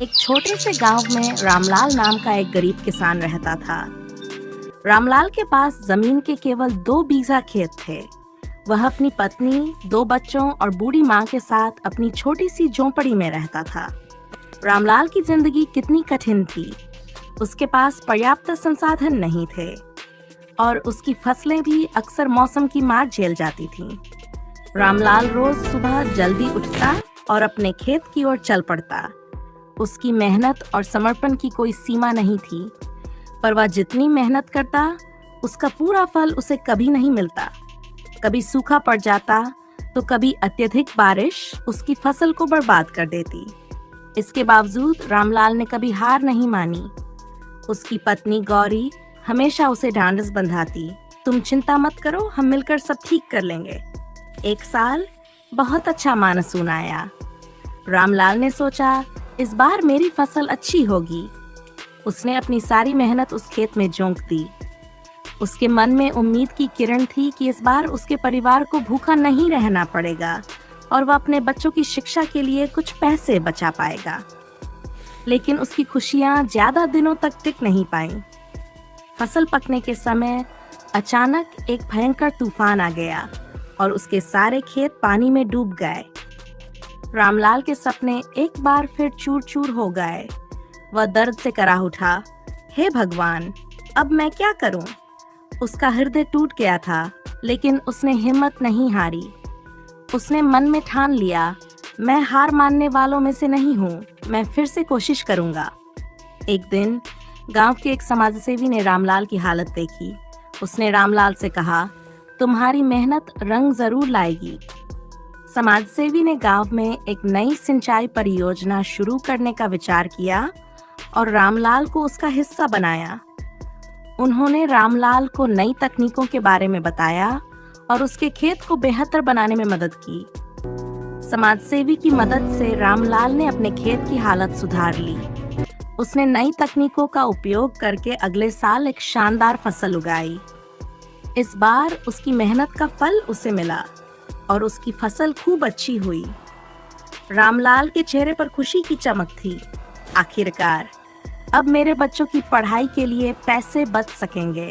एक छोटे से गांव में रामलाल नाम का एक गरीब किसान रहता था। रामलाल के पास जमीन के केवल 2 बीघा खेत थे। वह अपनी पत्नी, 2 बच्चों और बूढ़ी माँ के साथ अपनी छोटी सी झोंपड़ी में रहता था। रामलाल की जिंदगी कितनी कठिन थी। उसके पास पर्याप्त संसाधन नहीं थे और उसकी फसलें भी अक्सर मौसम की मार झेल जाती थीं। रामलाल रोज सुबह जल्दी उठता और अपने खेत की ओर चल पड़ता। उसकी मेहनत और समर्पण की कोई सीमा नहीं थी, पर वह जितनी मेहनत करता, उसका पूरा फल उसे कभी नहीं मिलता। कभी सूखा पड़ जाता, तो कभी अत्यधिक बारिश उसकी फसल को बर्बाद कर देती। इसके बावजूद रामलाल ने कभी हार नहीं मानी। उसकी पत्नी गौरी हमेशा उसे ढांढस बंधाती, तुम चिंता मत करो, हम मिलकर सब ठीक कर लेंगे। एक साल बहुत अच्छा मानसून आया। रामलाल ने सोचा, इस बार मेरी फसल अच्छी होगी। उसने अपनी सारी मेहनत उस खेत में झोंक दी। उसके मन में उम्मीद की किरण थी कि इस बार उसके परिवार को भूखा नहीं रहना पड़ेगा और वह अपने बच्चों की शिक्षा के लिए कुछ पैसे बचा पाएगा। लेकिन उसकी खुशियां ज्यादा दिनों तक टिक नहीं पाईं। फसल पकने के समय अचानक एक भयंकर तूफान आ गया और उसके सारे खेत पानी में डूब गए। रामलाल के सपने एक बार फिर चूर चूर हो गए। वह दर्द से कराह उठा, हे भगवान, अब मैं क्या करूं? उसका हृदय टूट गया था, लेकिन उसने हिम्मत नहीं हारी। उसने मन में ठान लिया, मैं हार मानने वालों में से नहीं हूं, मैं फिर से कोशिश करूंगा। एक दिन गांव के एक समाजसेवी ने रामलाल की हालत देखी। उसने रामलाल से कहा, तुम्हारी मेहनत रंग जरूर लाएगी। समाजसेवी ने गांव में एक नई सिंचाई परियोजना शुरू करने का विचार किया और रामलाल को उसका हिस्सा बनाया। उन्होंने रामलाल को नई तकनीकों के बारे में बताया और उसके खेत को बेहतर बनाने में मदद की। समाजसेवी की मदद से रामलाल ने अपने खेत की हालत सुधार ली। उसने नई तकनीकों का उपयोग करके अगले साल एक शानदार फसल उगाई। इस बार उसकी मेहनत का फल उसे मिला और उसकी फसल खूब अच्छी हुई। रामलाल के चेहरे पर खुशी की चमक थी। आखिरकार अब मेरे बच्चों की पढ़ाई के लिए पैसे बच सकेंगे।